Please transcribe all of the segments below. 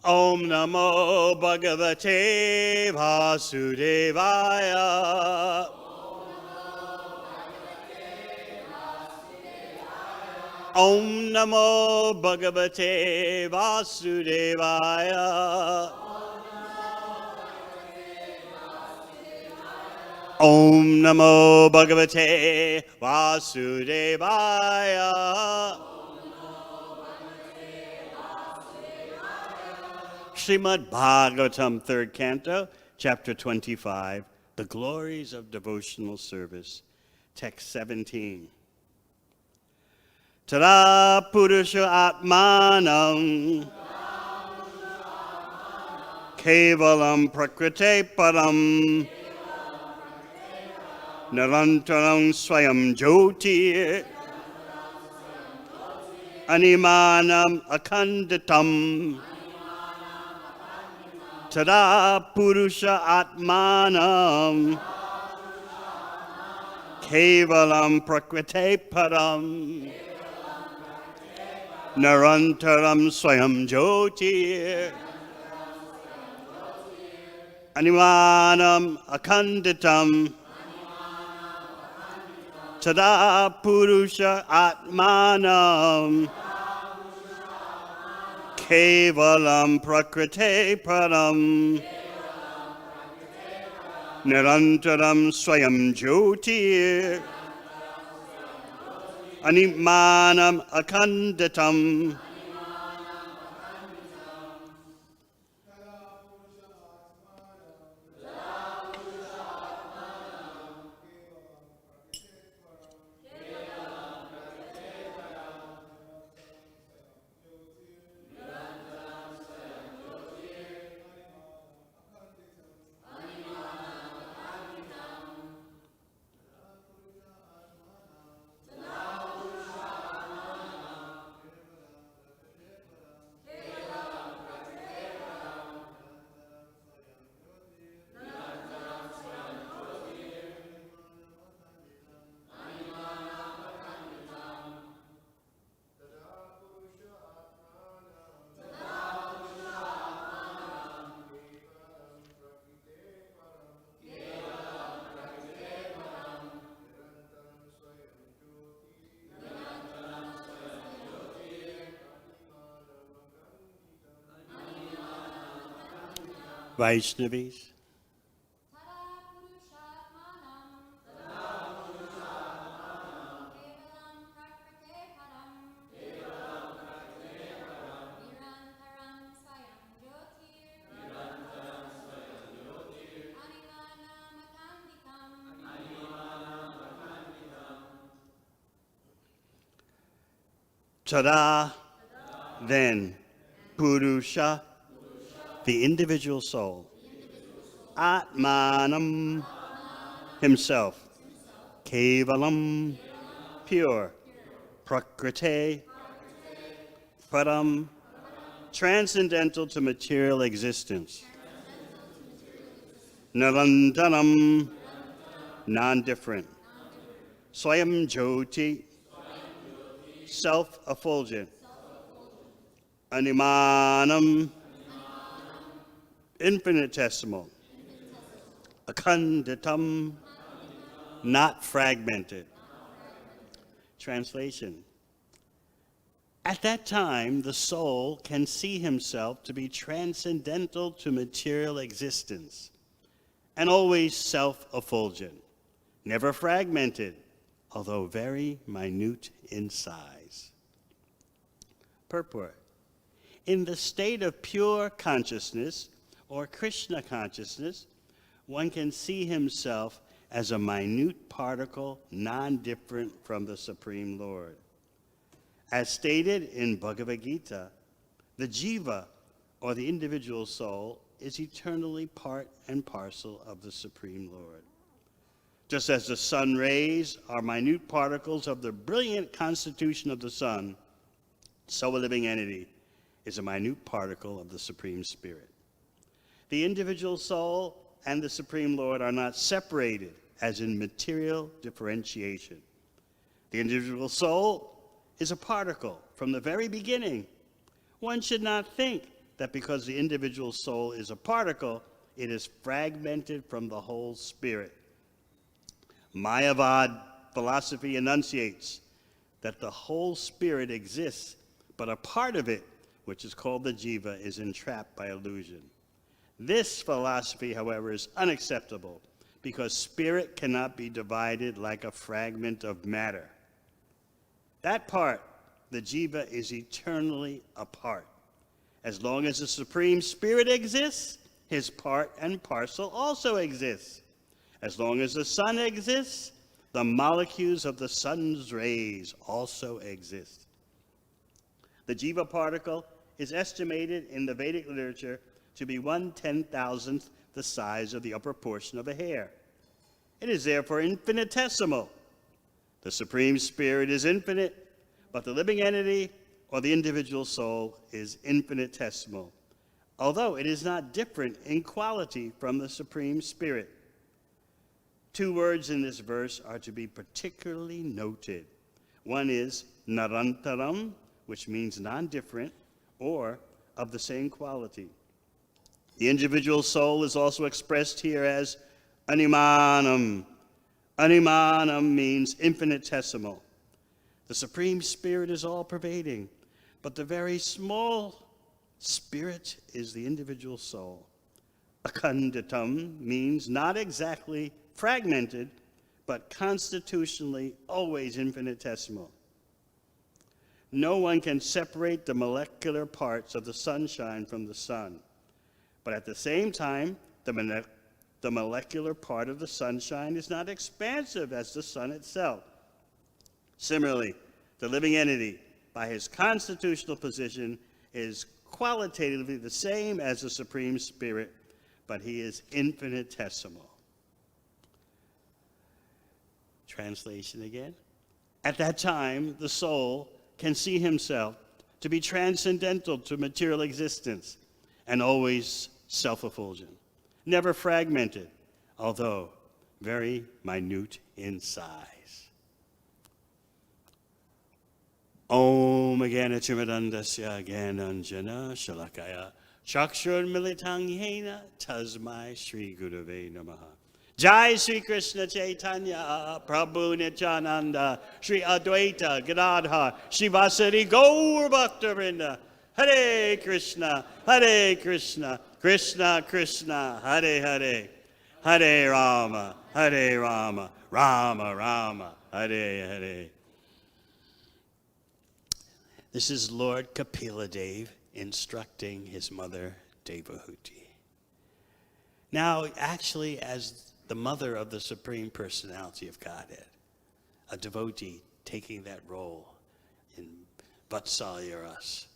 Om Namo Bhagavate Vasudevaya. Om Namo Bhagavate Vasudevaya. Om Namo Bhagavate Vasudevaya. Srimad Bhagavatam, 3rd Canto, Chapter 25, The Glories of Devotional Service, Text 17. Tada Purusha Atmanam Kevalam Prakrite Param Narantaram Swayam Jyoti Animanam Akhanditam Tada Purusha Atmanam Kevalam Prakrite Param Narantaram Swayam Jyoti Animanam Akhanditam Tada Purusha Atmanam Kevalam Prakrite Param Nirantaram Swayam Jyoti Animanam Akhanditam Vaishnavis. Tada, then, Purusha, the individual soul, Atmanam, himself, Kevalam, pure, Prakrite, Param, transcendental to material existence, Narantaram, non-different, Swayam Jyoti, self-effulgent, Animanam, infinitesimal, Akhanditam, not fragmented. Translation. At that time, the soul can see himself to be transcendental to material existence and always self-effulgent, never fragmented, although very minute in size. Purport. In the state of pure consciousness, or Krishna consciousness, one can see himself as a minute particle, non-different from the Supreme Lord. As stated in Bhagavad Gita, the jiva, or the individual soul, is eternally part and parcel of the Supreme Lord. Just as the sun rays are minute particles of the brilliant constitution of the sun, so a living entity is a minute particle of the Supreme Spirit. The individual soul and the Supreme Lord are not separated as in material differentiation. The individual soul is a particle from the very beginning. One should not think that because the individual soul is a particle, it is fragmented from the whole spirit. Mayavad philosophy enunciates that the whole spirit exists, but a part of it, which is called the jiva, is entrapped by illusion. This philosophy, however, is unacceptable because spirit cannot be divided like a fragment of matter. That part, the jiva, is eternally apart. As long as the Supreme Spirit exists, his part and parcel also exists. As long as the sun exists, the molecules of the sun's rays also exist. The jiva particle is estimated in the Vedic literature to be 1/10,000th the size of the upper portion of a hair. It is therefore infinitesimal. The Supreme Spirit is infinite, but the living entity or the individual soul is infinitesimal, although it is not different in quality from the Supreme Spirit. Two words in this verse are to be particularly noted. One is narantaram, which means non-different or of the same quality. The individual soul is also expressed here as animanam. Animanam means infinitesimal. The Supreme Spirit is all-pervading, but the very small spirit is the individual soul. Akhandatam means not exactly fragmented, but constitutionally always infinitesimal. No one can separate the molecular parts of the sunshine from the sun, but at the same time, the molecular part of the sunshine is not expansive as the sun itself. Similarly, the living entity, by his constitutional position, is qualitatively the same as the Supreme Spirit, but he is infinitesimal. Translation again. At that time, the soul can see himself to be transcendental to material existence and always self-effulgent, never fragmented, although very minute in size. Om Gyanatimirandasya Gyananjana Shalakaya Chakshur Militang Yena Tasmai Shri Gurave Namaha. Jai Sri Krishna Chaitanya Prabhu Nityananda Sri Advaita Gadadhar Shivasari Gaur Bhaktavinda. Hare Krishna, Krishna Krishna, Hare Hare, Hare Rama, Rama Rama, Hare Hare. This is Lord Kapila Dev instructing his mother Devahuti. Now, actually, as the mother of the Supreme Personality of Godhead, a devotee taking that role in Vatsalya Ras,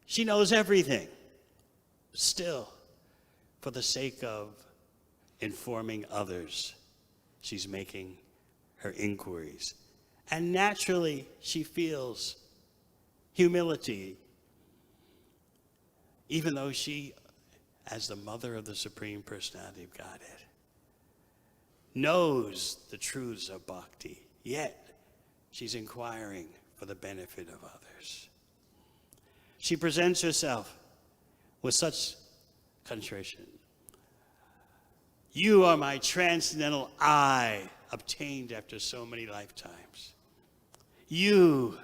she knows everything. Still, for the sake of informing others, she's making her inquiries. And naturally, she feels humility, even though she, as the mother of the Supreme Personality of Godhead, knows the truths of bhakti, yet she's inquiring for the benefit of others. She presents herself with such contrition. You are my transcendental I, obtained after so many lifetimes. You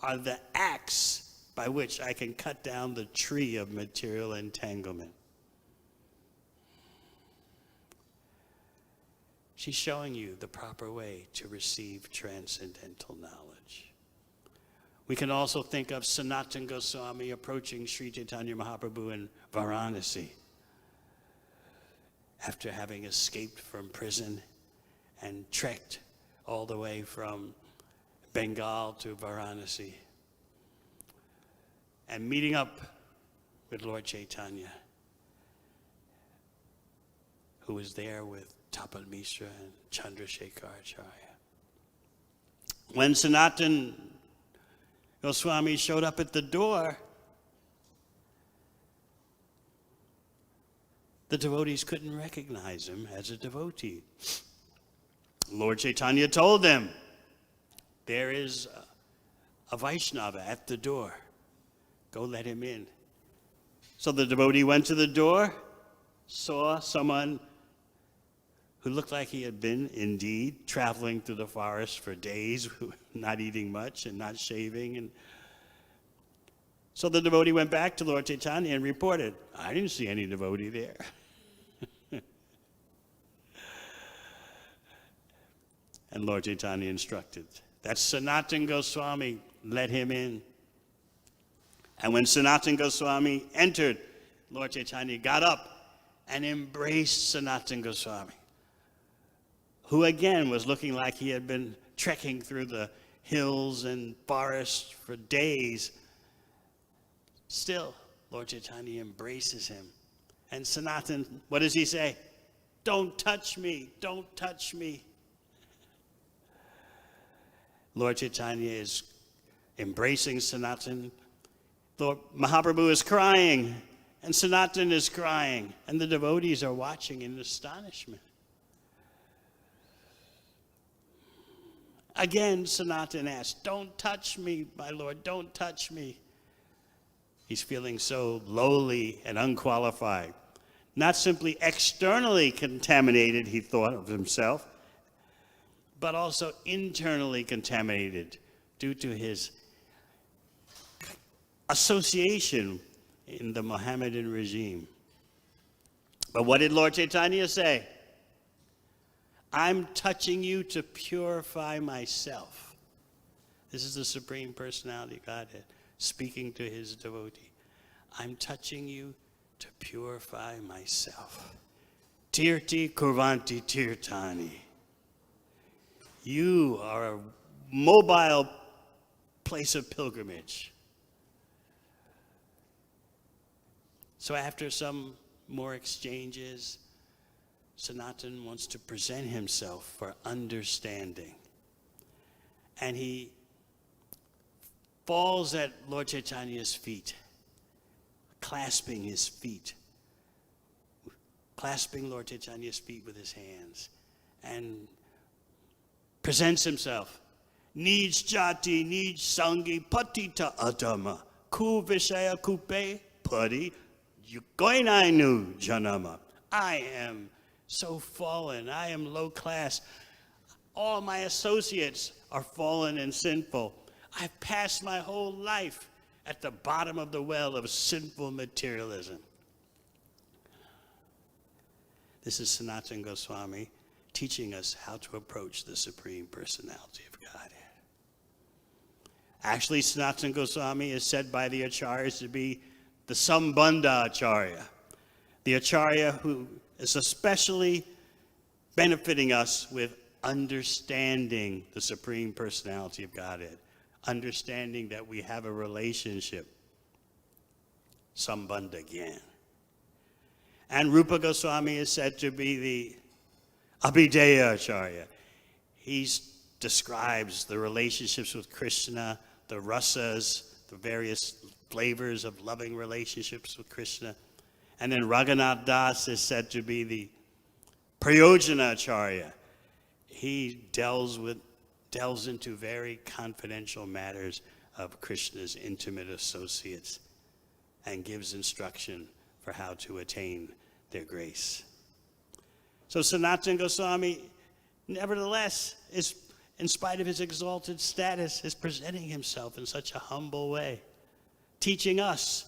are the axe by which I can cut down the tree of material entanglement. She's showing you the proper way to receive transcendental knowledge. We can also think of Sanatana Goswami approaching Sri Chaitanya Mahaprabhu in Varanasi after having escaped from prison and trekked all the way from Bengal to Varanasi and meeting up with Lord Chaitanya, who was there with Tapal Mishra and Chandrasekhar Acharya. When Sanatana Goswami showed up at the door, the devotees couldn't recognize him as a devotee. Lord Chaitanya told them, there is a Vaishnava at the door. Go let him in. So the devotee went to the door, saw someone who looked like he had been, indeed, traveling through the forest for days, not eating much and not shaving. And so the devotee went back to Lord Chaitanya and reported, I didn't see any devotee there. And Lord Chaitanya instructed that Sanatana Goswami let him in. And when Sanatana Goswami entered, Lord Chaitanya got up and embraced Sanatana Goswami, who again was looking like he had been trekking through the hills and forests for days. Still, Lord Chaitanya embraces him. And Sanatana, what does he say? Don't touch me, don't touch me. Lord Chaitanya is embracing Sanatana. Lord Mahaprabhu is crying, and Sanatana is crying, and the devotees are watching in astonishment. Again, Sanatana asks, don't touch me, my Lord, don't touch me. He's feeling so lowly and unqualified. Not simply externally contaminated, he thought of himself, but also internally contaminated due to his association in the Mohammedan regime. But what did Lord Chaitanya say? I'm touching you to purify myself. This is the Supreme Personality of Godhead speaking to his devotee. I'm touching you to purify myself. Tirti kurvanti tirtani. You are a mobile place of pilgrimage. So after some more exchanges, Sanatana wants to present himself for understanding. And he falls at Lord Chaitanya's feet, clasping his feet, clasping Lord Chaitanya's feet with his hands, and presents himself. Nij jati, nij sangi, patita adama, ku vishaya kupe, padi, yukoinainu janama. I am so fallen. I am low class. All my associates are fallen and sinful. I've passed my whole life at the bottom of the well of sinful materialism. This is Sanatana Goswami teaching us how to approach the Supreme Personality of Godhead. Actually, Sanatana Goswami is said by the Acharyas to be the Sambandha Acharya, the Acharya who is especially benefiting us with understanding the Supreme Personality of Godhead, understanding that we have a relationship, Sambandha again. And Rupa Goswami is said to be the Abhideya Acharya. He describes the relationships with Krishna, the rasas, the various flavors of loving relationships with Krishna. And then Raghunath Das is said to be the Prayojana Acharya. He delves into very confidential matters of Krishna's intimate associates and gives instruction for how to attain their grace. So Sanatana Goswami, nevertheless, is, in spite of his exalted status, is presenting himself in such a humble way, teaching us,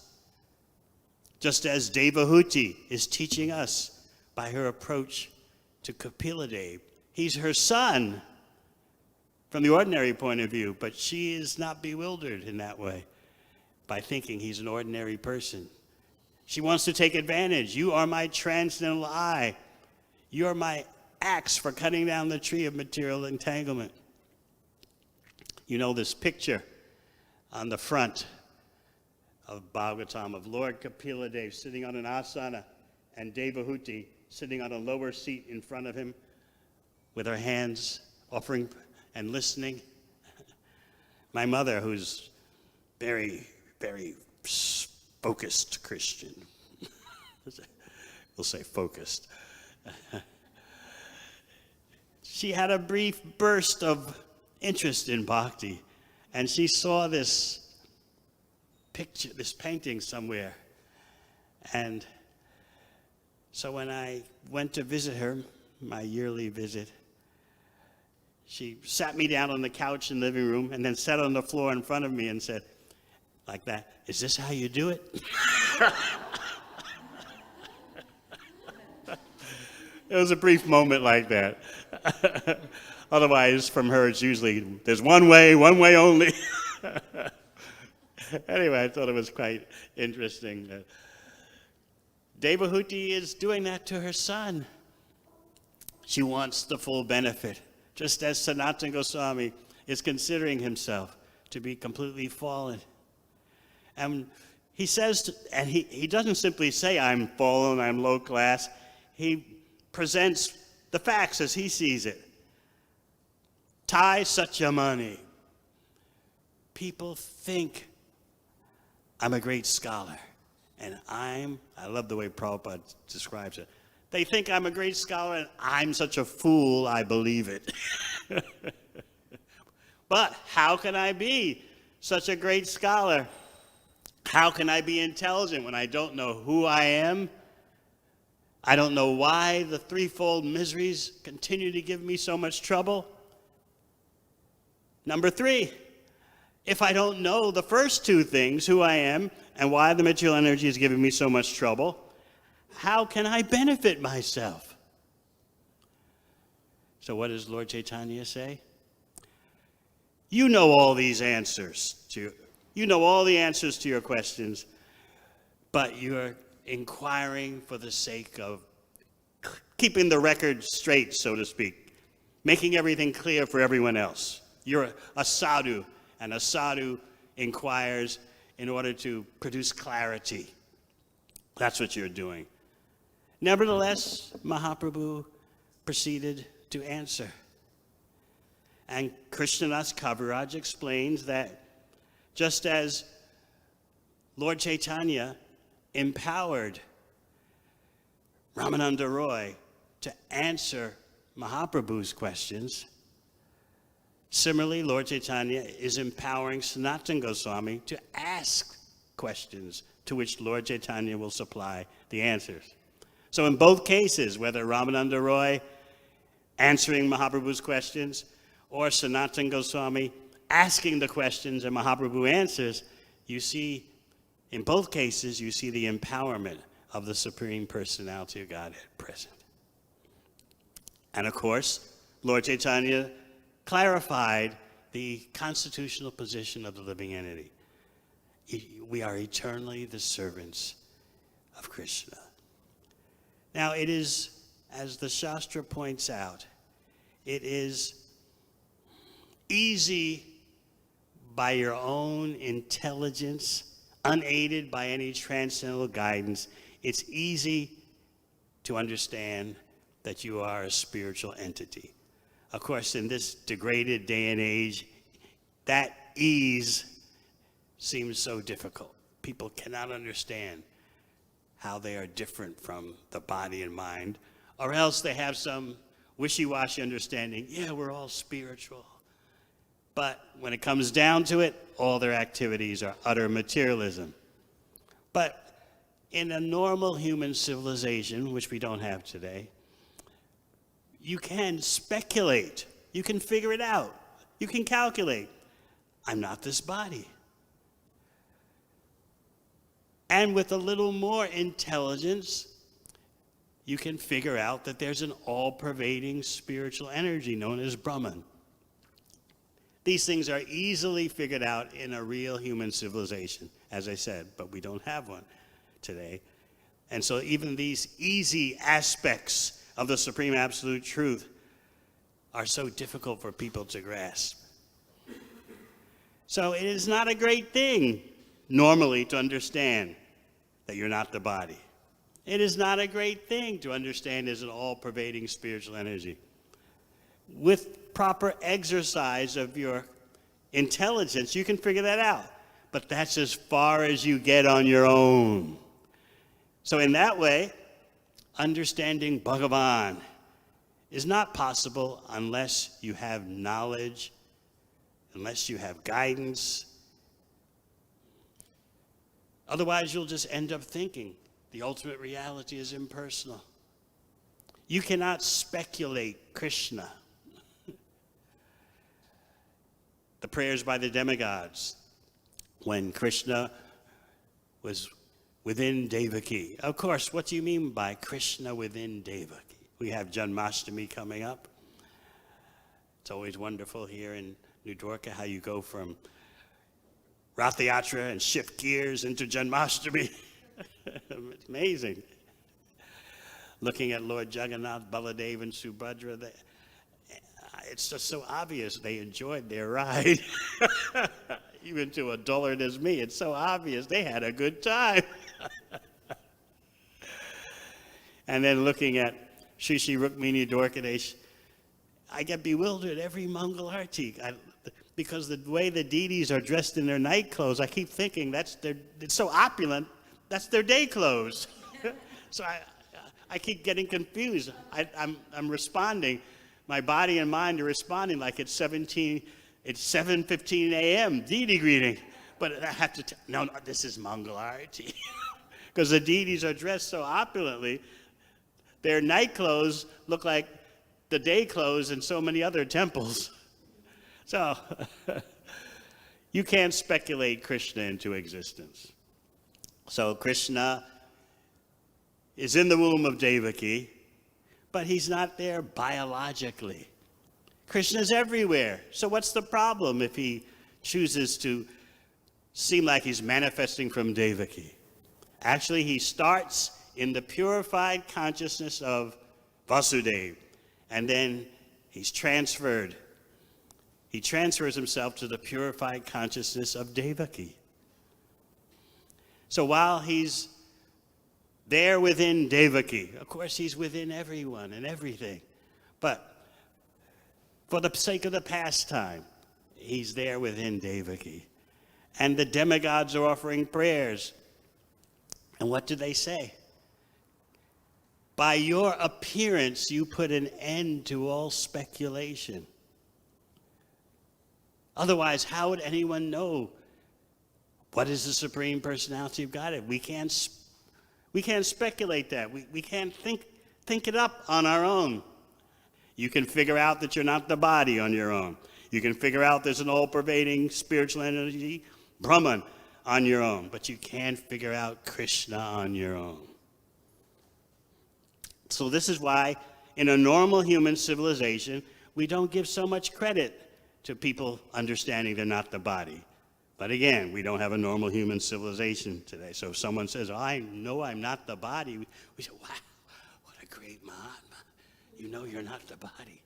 just as Devahuti is teaching us by her approach to Kapila. He's her son from the ordinary point of view, but she is not bewildered in that way by thinking he's an ordinary person. She wants to take advantage. You are my transcendental eye. You are my axe for cutting down the tree of material entanglement. You know this picture on the front of Bhagavatam of Lord Kapila Dev sitting on an asana and Devahuti sitting on a lower seat in front of him with her hands offering and listening. My mother, who's very, very focused Christian, we'll say focused, she had a brief burst of interest in bhakti, and she saw this picture, this painting somewhere, And so when I went to visit her, my yearly visit, she sat me down on the couch in the living room and then sat on the floor in front of me and said, like that, "Is this how you do it?" It was a brief moment like that. Otherwise, from her, it's usually, there's one way only. Anyway, I thought it was quite interesting. Devahuti is doing that to her son. She wants the full benefit, just as Sanatana Goswami is considering himself to be completely fallen. And he says, and he doesn't simply say, "I'm fallen, I'm low class." He presents the facts as he sees it. Tai Satyamani. People think I'm a great scholar, and I love the way Prabhupada describes it. They think I'm a great scholar, and I'm such a fool, I believe it. But how can I be such a great scholar? How can I be intelligent when I don't know who I am? I don't know why the threefold miseries continue to give me so much trouble. Number 3, if I don't know the first 2 things, who I am and why the material energy is giving me so much trouble, how can I benefit myself? So what does Lord Chaitanya say? You know all these answers you know all the answers to your questions, but you're inquiring for the sake of keeping the record straight, so to speak, making everything clear for everyone else. You're a sadhu, and a sadhu inquires in order to produce clarity. That's what you're doing. Nevertheless, Mahaprabhu proceeded to answer. And Krishnadas Kaviraj explains that just as Lord Chaitanya empowered Ramananda Roy to answer Mahaprabhu's questions, similarly, Lord Chaitanya is empowering Sanatana Goswami to ask questions to which Lord Chaitanya will supply the answers. So in both cases, whether Ramananda Roy answering Mahaprabhu's questions or Sanatana Goswami asking the questions and Mahaprabhu answers, you see, in both cases, you see the empowerment of the Supreme Personality of Godhead present. And of course, Lord Chaitanya clarified the constitutional position of the living entity. We are eternally the servants of Krishna. Now, it is, as the Shastra points out, it is easy by your own intelligence, unaided by any transcendental guidance, it's easy to understand that you are a spiritual entity. Of course, in this degraded day and age, that ease seems so difficult. People cannot understand how they are different from the body and mind, or else they have some wishy-washy understanding, yeah, we're all spiritual. But when it comes down to it, all their activities are utter materialism. But in a normal human civilization, which we don't have today, you can speculate. You can figure it out. You can calculate. I'm not this body. And with a little more intelligence, you can figure out that there's an all-pervading spiritual energy known as Brahman. These things are easily figured out in a real human civilization, as I said, but we don't have one today. And so even these easy aspects of the Supreme Absolute Truth are so difficult for people to grasp. So it is not a great thing, normally, to understand that you're not the body. It is not a great thing to understand there's an all-pervading spiritual energy. With proper exercise of your intelligence, you can figure that out. But that's as far as you get on your own. So in that way, understanding Bhagavan is not possible unless you have knowledge, unless you have guidance. Otherwise, you'll just end up thinking the ultimate reality is impersonal. You cannot speculate Krishna. The prayers by the demigods, when Krishna was within Devaki. Of course, what do you mean by Krishna within Devaki? We have Janmashtami coming up. It's always wonderful here in New Dwarka how you go from Rath Yatra and shift gears into Janmashtami. It's amazing. Looking at Lord Jagannath, Baladev, and Subhadra, it's just so obvious they enjoyed their ride. Even to a dullard as me, it's so obvious they had a good time. And then looking at Shri Shri Rukmini Dwarkadesh, I get bewildered every Mangal Arti. Because the way the deities are dressed in their night clothes, I keep thinking it's so opulent, that's their day clothes. So I keep getting confused. I'm responding. My body and mind are responding like it's 7:15 a.m. deity greeting. But I have to no, this is Mangal Arati. Because the deities are dressed so opulently, their night clothes look like the day clothes in so many other temples. So you can't speculate Krishna into existence. So Krishna is in the womb of Devaki, but he's not there biologically. Krishna's everywhere. So what's the problem if he chooses to seem like he's manifesting from Devaki? Actually, he starts in the purified consciousness of Vasudeva, and then he's transferred. He transfers himself to the purified consciousness of Devaki. So while he's there within Devaki, of course he's within everyone and everything, but for the sake of the pastime, he's there within Devaki. And the demigods are offering prayers. And what do they say? By your appearance, you put an end to all speculation. Otherwise, how would anyone know what is the Supreme Personality of Godhead? We can't speculate that. We can't think it up on our own. You can figure out that you're not the body on your own. You can figure out there's an all-pervading spiritual energy, Brahman, on your own. But you can't figure out Krishna on your own. So this is why in a normal human civilization, we don't give so much credit to people understanding they're not the body. But again, we don't have a normal human civilization today. So if someone says, oh, I know I'm not the body, we say, wow, what a great Mahatma. You know you're not the body.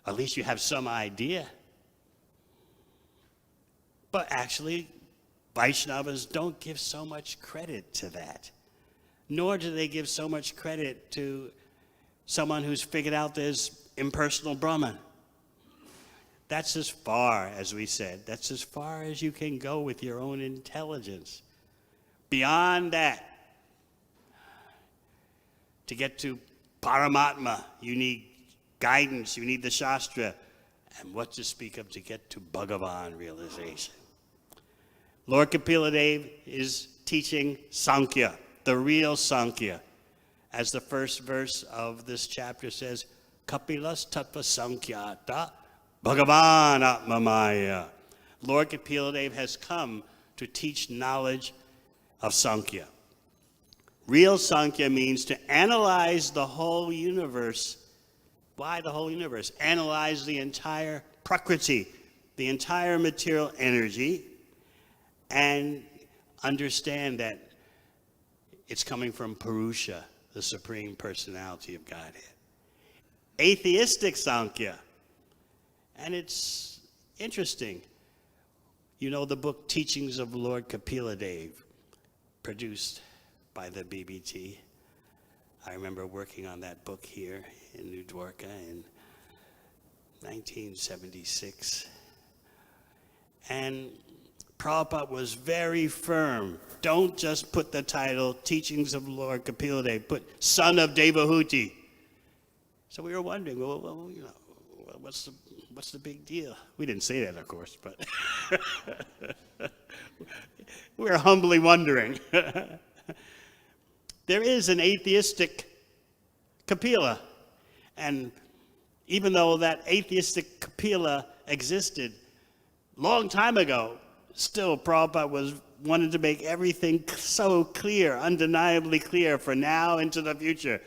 At least you have some idea. But actually, Vaishnavas don't give so much credit to that. Nor do they give so much credit to someone who's figured out there's impersonal Brahman. That's as far, as we said, that's as far as you can go with your own intelligence. Beyond that, to get to Paramatma, you need guidance, you need the Shastra, and what to speak of to get to Bhagavan realization. Lord Kapila Dev is teaching Sankhya, the real Sankhya. As the first verse of this chapter says, Kapilas Tattva Sankhya Bhagavan Atmamaya. Lord Kapila Dev has come to teach knowledge of Sankhya. Real Sankhya means to analyze the whole universe. Why the whole universe? Analyze the entire Prakriti, the entire material energy, and understand that it's coming from Purusha, the Supreme Personality of Godhead. Atheistic Sankhya. And it's interesting. You know the book Teachings of Lord Kapila Dev, produced by the BBT. I remember working on that book here in New Dwarka in 1976. And Prabhupada was very firm. Don't just put the title Teachings of Lord Kapila Dev, put Son of Devahuti. So we were wondering, well, you know, what's the big deal? We didn't say that, of course, but we were humbly wondering. There is an atheistic Kapila. And even though that atheistic Kapila existed long time ago, still Prabhupada wanted to make everything so clear, undeniably clear for now into the future.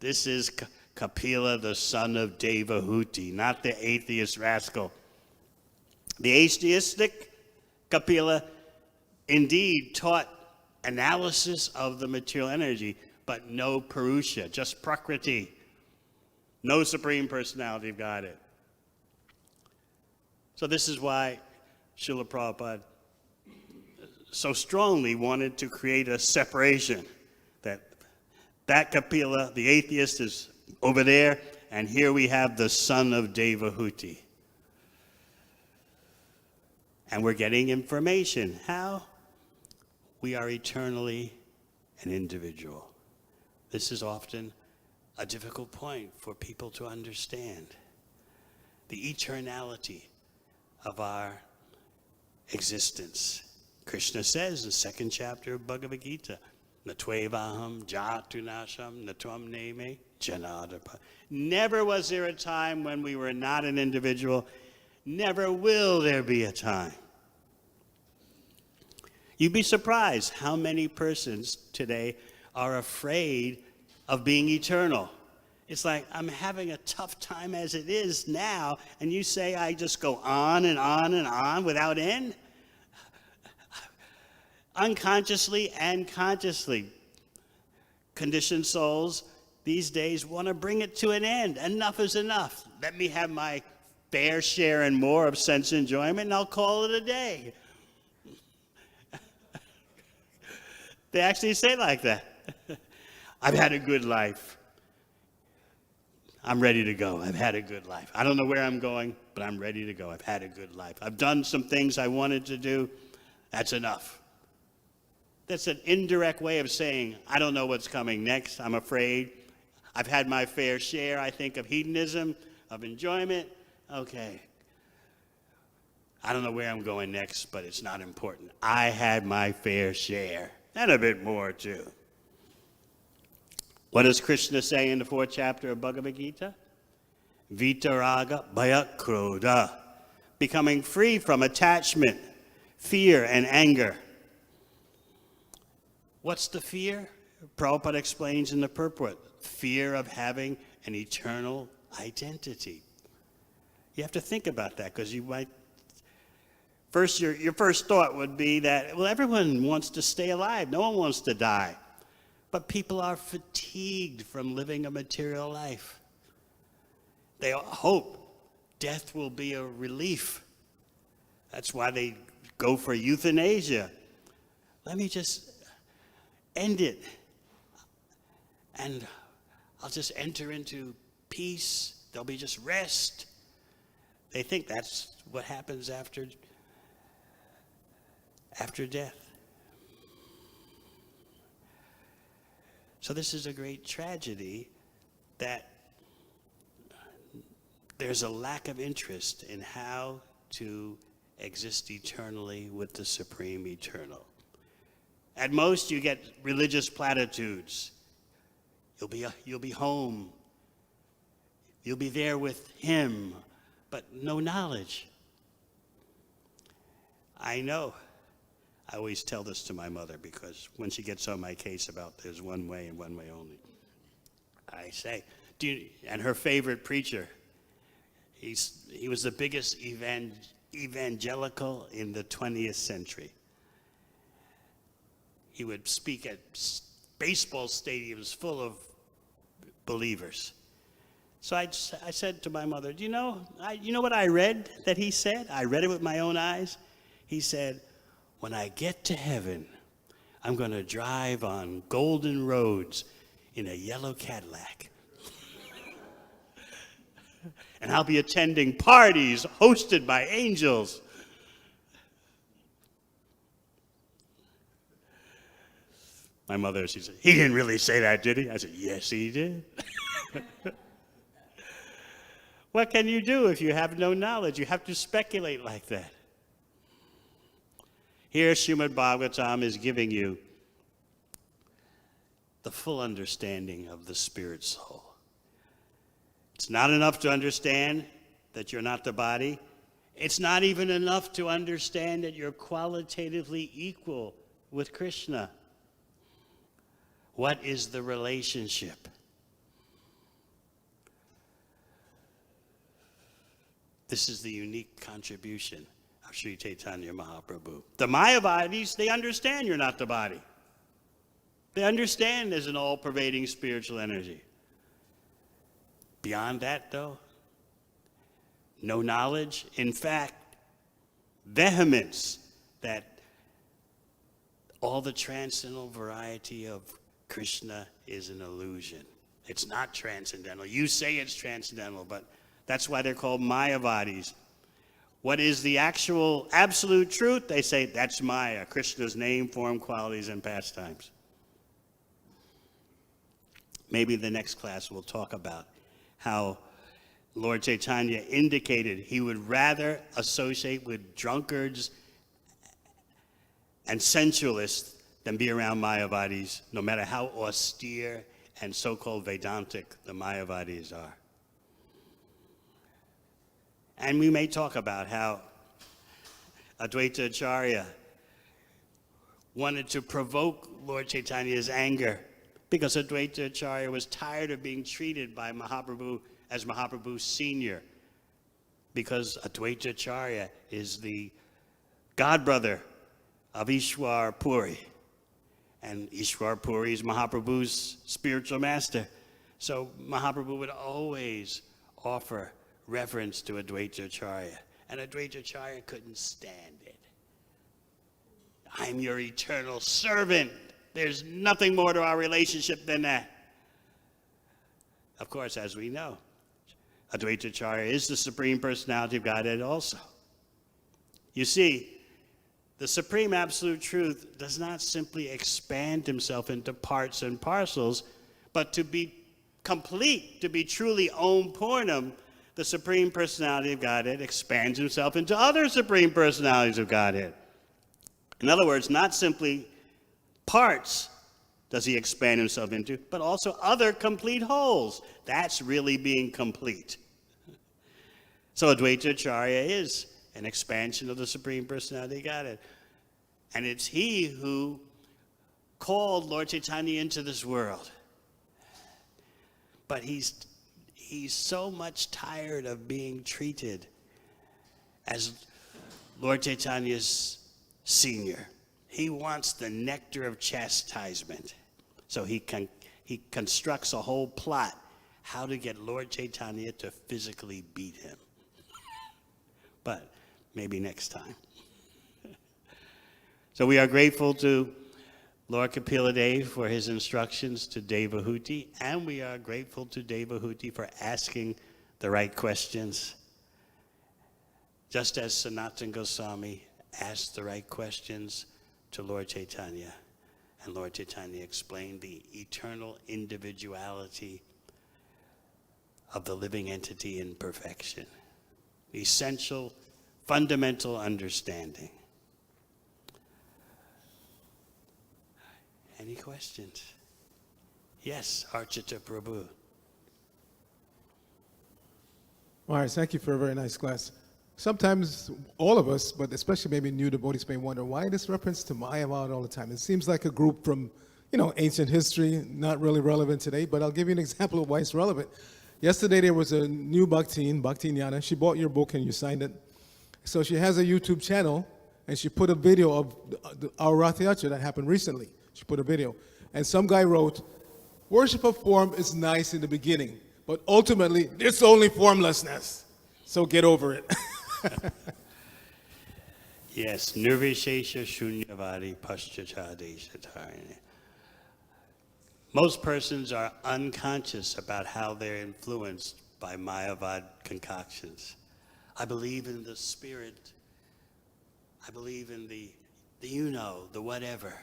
This is Kapila, the son of Devahuti, not the atheist rascal. The atheistic Kapila indeed taught analysis of the material energy, but no Purusha, just Prakriti. No Supreme Personality of Godhead. So this is why Srila Prabhupada so strongly wanted to create a separation. That Kapila, the atheist, is over there, and here we have the son of Devahuti. And we're getting information. How? We are eternally an individual. This is often a difficult point for people to understand. The eternality of our existence. Krishna says in the second chapter of Bhagavad Gita, Natvevaham jatunasham natvam neme janadapa. Never was there a time when we were not an individual. Never will there be a time. You'd be surprised how many persons today are afraid of being eternal. It's like, I'm having a tough time as it is now, and you say I just go on and on and on without end? Unconsciously and consciously, conditioned souls these days want to bring it to an end. Enough is enough. Let me have my fair share and more of sense enjoyment, and I'll call it a day. They actually say like that. I've had a good life. I'm ready to go. I've had a good life. I don't know where I'm going, but I'm ready to go. I've had a good life. I've done some things I wanted to do. That's enough. That's an indirect way of saying, I don't know what's coming next. I'm afraid. I've had my fair share, I think, of hedonism, of enjoyment. Okay. I don't know where I'm going next, but it's not important. I had my fair share, and a bit more, too. What does Krishna say in the 4th chapter of Bhagavad Gita? Vitaraga bhayakrodha, becoming free from attachment, fear, and anger. What's the fear? Prabhupada explains in the purport, fear of having an eternal identity. You have to think about that, because you might, your first thought would be that, well, everyone wants to stay alive. No one wants to die. But people are fatigued from living a material life. They hope death will be a relief. That's why they go for euthanasia. Let me just end it, and I'll just enter into peace. There'll be just rest. They think that's what happens after death. So this is a great tragedy that there's a lack of interest in how to exist eternally with the Supreme Eternal. At most, you get religious platitudes. You'll be home. You'll be there with Him, but no knowledge. I know. I always tell this to my mother, because when she gets on my case about there's one way and one way only, I say, and her favorite preacher, he was the biggest evangelical in the 20th century. He would speak at baseball stadiums full of believers. So I said to my mother, you know what I read that he said? I read it with my own eyes. He said, when I get to heaven, I'm going to drive on golden roads in a yellow Cadillac. And I'll be attending parties hosted by angels. My mother, she said, he didn't really say that, did he? I said, yes, he did. What can you do if you have no knowledge? You have to speculate like that. Here, Srimad Bhagavatam is giving you the the full understanding of the spirit soul. It's not enough to understand that you're not the body. It's not even enough to understand that you're qualitatively equal with Krishna. What is the relationship? This is the unique contribution of Sri Chaitanya Mahaprabhu. The Mayavadis, they understand you're not the body. They understand there's an all-pervading spiritual energy. Beyond that, though, no knowledge. In fact, vehemence that all the transcendental variety of Krishna is an illusion. It's not transcendental. You say it's transcendental, but that's why they're called Mayavadis. What is the actual absolute truth? They say that's Maya, Krishna's name, form, qualities, and pastimes. Maybe the next class we'll talk about how Lord Chaitanya indicated he would rather associate with drunkards and sensualists than be around Mayavadis, no matter how austere and so-called Vedantic the Mayavadis are. And we may talk about how Advaita Acharya wanted to provoke Lord Chaitanya's anger because Advaita Acharya was tired of being treated by Mahaprabhu as Mahaprabhu's senior, because Advaita Acharya is the godbrother of Ishwar Puri, and Ishwar Puri is Mahaprabhu's spiritual master. So Mahaprabhu would always offer reverence to Advaita Acharya, and Advaita Acharya couldn't stand it. I'm your eternal servant. There's nothing more to our relationship than that. Of course, as we know, Advaita Acharya is the Supreme Personality of Godhead also. You see, the Supreme Absolute Truth does not simply expand himself into parts and parcels, but to be complete, to be truly Om Purnam, the Supreme Personality of Godhead expands himself into other Supreme Personalities of Godhead. In other words, not simply parts does he expand himself into, but also other complete wholes. That's really being complete. So Advaita Acharya is an expansion of the Supreme Personality of Godhead. And it's he who called Lord Chaitanya into this world. But he's so much tired of being treated as Lord Chaitanya's senior. He wants the nectar of chastisement. So he constructs a whole plot how to get Lord Chaitanya to physically beat him. But maybe next time. So we are grateful to Lord Kapila Dev for his instructions to Devahuti, and we are grateful to Devahuti for asking the right questions. Just as Sanatana Goswami asked the right questions to Lord Chaitanya, and Lord Chaitanya explained the eternal individuality of the living entity in perfection, essential, fundamental understanding. Any questions? Yes, Archita Prabhu. All right, thank you for a very nice class. Sometimes all of us, but especially maybe new devotees, may wonder why this reference to Mayavad all the time. It seems like a group from, ancient history, not really relevant today, but I'll give you an example of why it's relevant. Yesterday there was a new Bhakti Jnana. She bought your book and you signed it. So she has a YouTube channel, and she put a video of our Rath Yatra that happened recently. She put a video. And some guy wrote, worship of form is nice in the beginning, but ultimately, it's only formlessness. So get over it. Yes, nirvishesha shunyavadi paschachadeshatarine. Most persons are unconscious about how they're influenced by Mayavad concoctions. I believe in the spirit. I believe in the the whatever.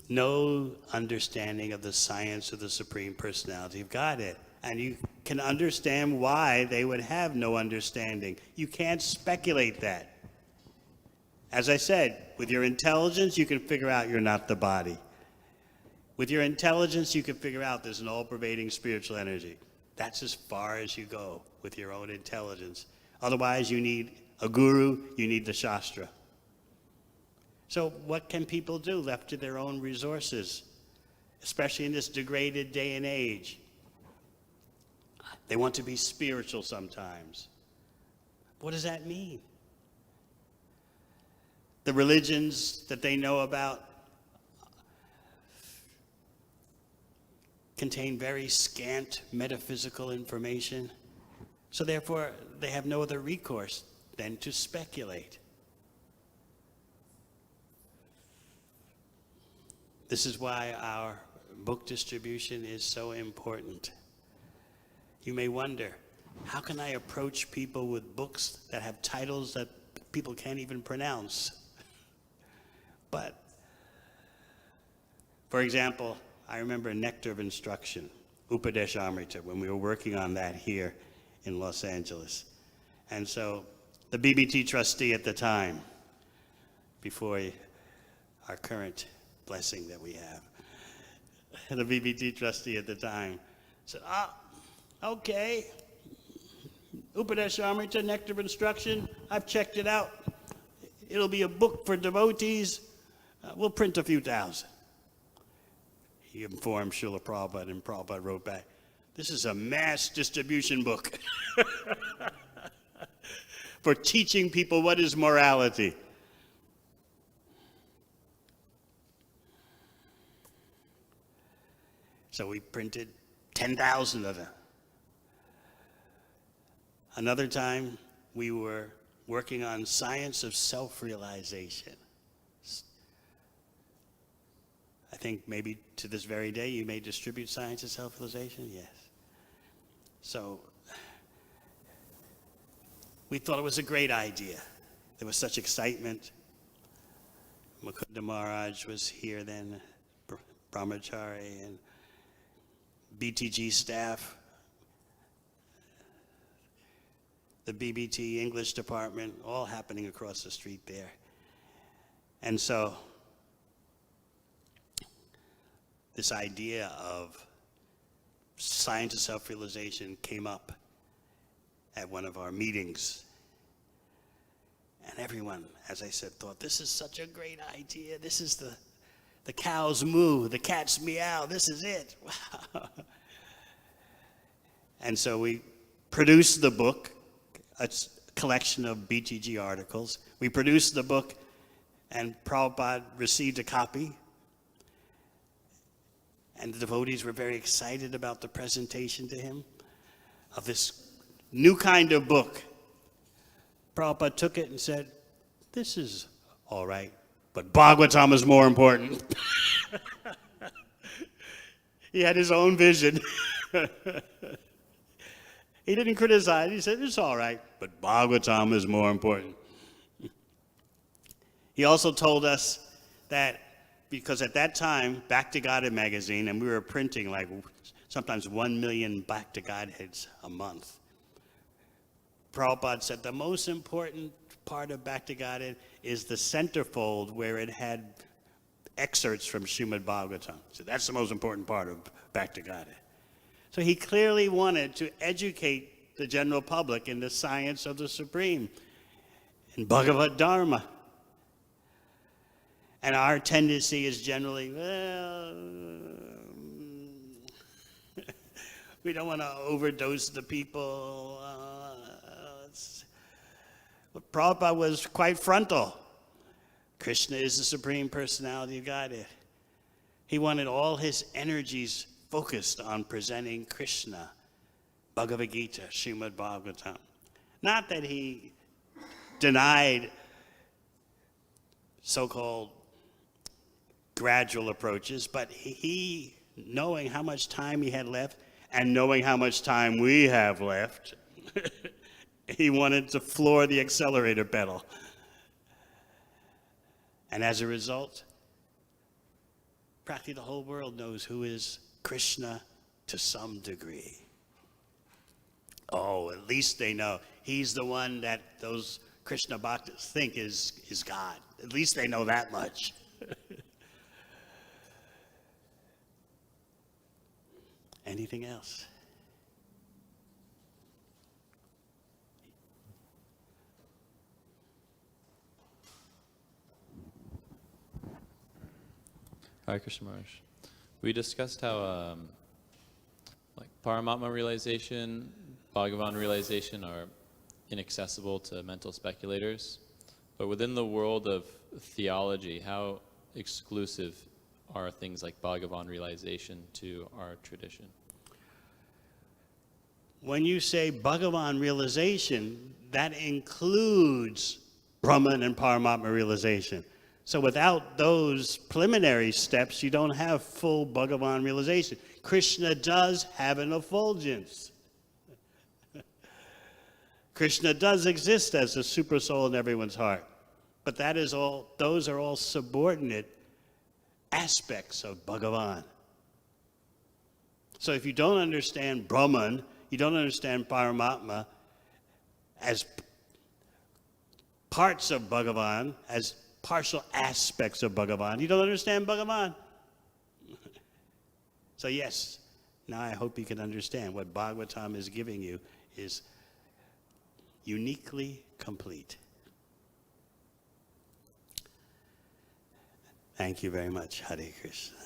No understanding of the science of the Supreme Personality of Godhead. And you can understand why they would have no understanding. You can't speculate that. As I said, with your intelligence, you can figure out you're not the body. With your intelligence, you can figure out there's an all-pervading spiritual energy. That's as far as you go with your own intelligence. Otherwise, you need a guru, you need the Shastra. So what can people do left to their own resources, especially in this degraded day and age? They want to be spiritual sometimes. What does that mean? The religions that they know about contain very scant metaphysical information, so therefore they have no other recourse than to speculate. This is why our book distribution is so important. You may wonder, how can I approach people with books that have titles that people can't even pronounce? But, for example, I remember Nectar of Instruction, Upadeshamrita, when we were working on that here in Los Angeles. And so the BBT trustee at the time, before our current blessing that we have, the BBT trustee at the time said, okay, Upadeshamrita, Nectar of Instruction, I've checked it out. It'll be a book for devotees. We'll print a few thousand. He informed Srila Prabhupada, and Prabhupada wrote back, this is a mass distribution book for teaching people what is morality. So we printed 10,000 of them. Another time, we were working on science of self-realization. I think maybe to this very day you may distribute science of self-realization, yes. So we thought it was a great idea. There was such excitement. Mukunda Maharaj was here then, Brahmachari, and BTG staff, the BBT English department, all happening across the street there. And so this idea of science of self-realization came up at one of our meetings. And everyone, as I said, thought, this is such a great idea. This is the cows moo, the cats meow, this is it. Wow. And so we produced the book, a collection of BTG articles. We produced the book, and Prabhupada received a copy. And the devotees were very excited about the presentation to him of this new kind of book. Prabhupada took it and said, this is all right, but Bhagavatam is more important. He had his own vision. He didn't criticize. He said, it's all right, but Bhagavatam is more important. He also told us that because at that time, Back to Godhead magazine, and we were printing like sometimes 1 million Back to Godheads a month. Prabhupada said the most important part of Back to Godhead is the centerfold where it had excerpts from Srimad Bhagavatam. So that's the most important part of Back to Godhead. So he clearly wanted to educate the general public in the science of the Supreme, in Bhagavad Dharma. And our tendency is generally, well, we don't want to overdose the people. But Prabhupada was quite frontal. Krishna is the Supreme Personality of Godhead. He wanted all his energies focused on presenting Krishna, Bhagavad Gita, Srimad Bhagavatam. Not that he denied so-called gradual approaches, but he, knowing how much time he had left and knowing how much time we have left, he wanted to floor the accelerator pedal. And as a result, practically the whole world knows who is Krishna to some degree. Oh, at least they know he's the one that those Krishna bhaktas think is God. At least they know that much. Anything else? Hare Krishna Maharaj. We discussed how like Paramatma realization, Bhagavan realization are inaccessible to mental speculators. But within the world of theology, how exclusive are things like Bhagavan realization to our tradition? When you say Bhagavan realization, that includes Brahman and Paramatma realization. So without those preliminary steps, you don't have full Bhagavan realization. Krishna does have an effulgence. Krishna does exist as a super soul in everyone's heart. But that is all, those are all subordinate aspects of Bhagavan. So if you don't understand Brahman, you don't understand Paramatma as parts of Bhagavan, as partial aspects of Bhagavan, you don't understand Bhagavan. So yes, now I hope you can understand what Bhagavatam is giving you is uniquely complete. Thank you very much. Hare Krishna.